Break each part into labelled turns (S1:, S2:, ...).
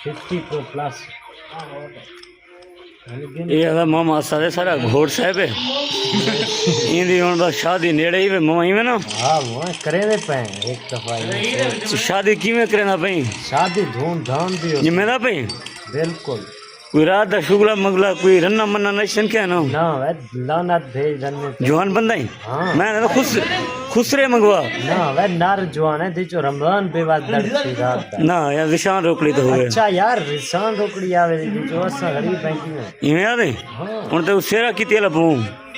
S1: 50 Pro Plus
S2: ये मामा सारे सारा घोड़ साहब है इंदी हुन बस शादी नेड़े ही वे मामा ही में ना
S1: हाँ वो करे दे पे एक दफा
S2: शादी किवें करना पई
S1: शादी धूमधाम दी हो
S2: जिम्मेदार पई
S1: बिल्कुल
S2: कोई रात दा शुगला मगला कोई रन्ना मन्ना नशन क्या ना
S1: ना वे लानत भेज दने
S2: जवान बंदा ही
S1: हाँ
S2: मैं तो खुसरे मंगवा
S1: ना वे नार जवान है दिचो रमजान बेवाद दड़ती रात दा।
S2: ना यार विशान रोकड़ी तो होवे
S1: अच्छा यार रिसान रोकड़ी आवे दिचो असा गरीब बैंकिंग में
S2: इवें याद है
S1: हाँ
S2: हुन ते सेरा किते लपू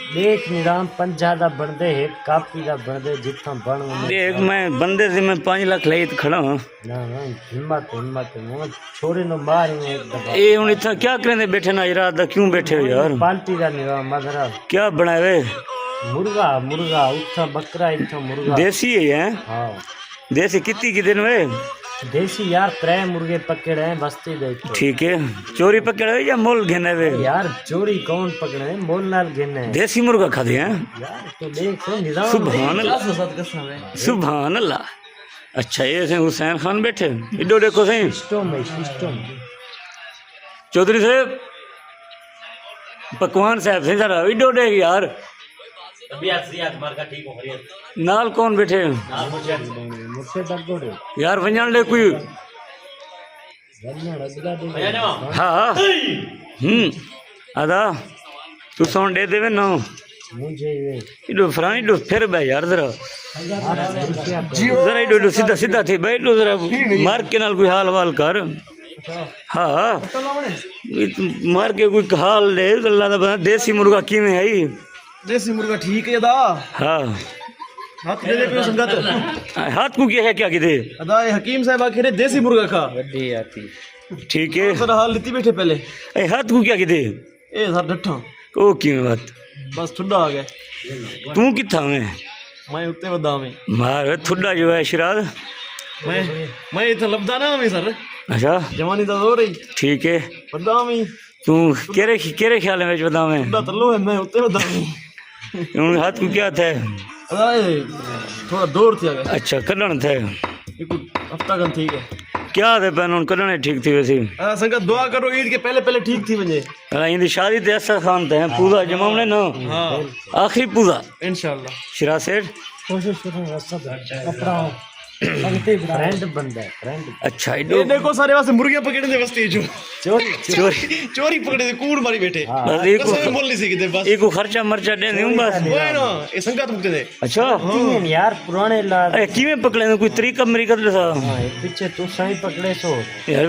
S1: देख निजाम 50 दा बनदे एक कापी दा बनदे जिथा बन
S2: देख मैं बंदे से मैं 5 लाख ले खड़ा हां
S1: ना ना हिम्मत हिम्मत वो छोरे नो मारी में एक दफा
S2: ए हुन इतना क्या करने बैठे ना रात दा क्यों बैठे हो यार
S1: पार्टी दा निजाम मदरा
S2: क्या बनावे
S1: मुर्गा मुर्गा उठा बकरा इठा मुर्गा
S2: देसी है
S1: हाँ
S2: देसी कितनी की दिन वे
S1: देसी यार 3 मुर्गे पकड़े हैं बस्ती दे तो।
S2: ठीक है चोरी पकड़े या मोल घेने वे
S1: यार चोरी कौन पकड़े हैं मोल नाल गिने हैं
S2: देसी मुर्गा खाते हैं
S1: यार तो देखो निजाम
S2: सुभान अल्लाह सुभान अल्लाह अच्छा ये से हुसैन खान बैठे इडो देखो सही
S1: सिस्टम
S2: चौधरी साहब पकवान साहब से जरा इडो देख यार नाल कौन बैठे
S1: मुझसे दगोड़े
S2: यार वंजन ले कोई
S1: वरना रगड़ा दे
S2: हाँ आदा तू सोन दे देवे ना
S1: मुझे ये
S2: इडो फ्रां इडो फिर बे यार जरा जरा इडो सीधा सीधा थे बे इडो जरा मार के नाल कोई हाल वाल कर हाँ मार के कोई हाल दे अल्लाह दा बंदा देसी मुर्गा किवें है ई
S3: देसी मुर्गा ठीक है दा
S2: हाँ
S3: हाथ दे दे पे संगत
S2: हाथ को क्या है क्या किधे
S3: अदा ये हकीम साहब आखिर देसी मुर्गा खा
S1: वड्डी आती
S2: ठीक है
S3: सर हाल लिती बैठे पहले
S2: ए हाथ को क्या किधे
S3: ए सर डठा
S2: ओ किवें बात
S3: बस ठुड्डा आ गया
S2: तू किथा में
S3: मैं उत्ते वदा में
S2: मार थुड्डा जो है शराद
S3: मैं इथे लबदा ना में सर
S2: अच्छा
S3: जवानी दा दौर है
S2: ठीक है
S3: वदा में
S2: तू केरे ख्याल में बता में
S3: ठुड्डा तल्लो है मैं उत्ते वदा में
S2: उन हाथ को क्या था
S3: अदा ये थोड़ा दौर थी आ गया
S2: अच्छा कड़न थे
S3: एक हफ्ता गन ठीक है
S2: क्या थे पैन उन कड़ने ठीक थी वैसे
S3: संगत दुआ करो ईद के पहले पहले ठीक थी वजे
S2: इंदी शादी ते ऐसा खान थे पूजा जमावने ना
S3: हां
S2: आखिरी पूजा
S3: इंशाल्लाह
S2: शिरा सेठ
S1: कोशिश करो सब कपड़ा लगते फ्रेंड बंदा है फ्रेंड
S2: अच्छा
S3: ये देखो सारे वास्ते मुर्गियां पकड़ने दे वास्ते जो
S1: चोरी
S2: चोरी
S3: चोरी पकड़े दे कूड़ मारी बैठे
S2: बस एक
S3: कसम बोल नहीं सकते बस
S2: को खर्चा मर्चा दे दूं बस
S3: ओए ना ये संगत मुक्ते दे
S2: अच्छा
S1: तीन यार पुराने लाल
S2: अरे किवें पकड़े कोई तरीका मेरी कदर सा
S1: हाँ पीछे तू सही पकड़े सो
S2: यार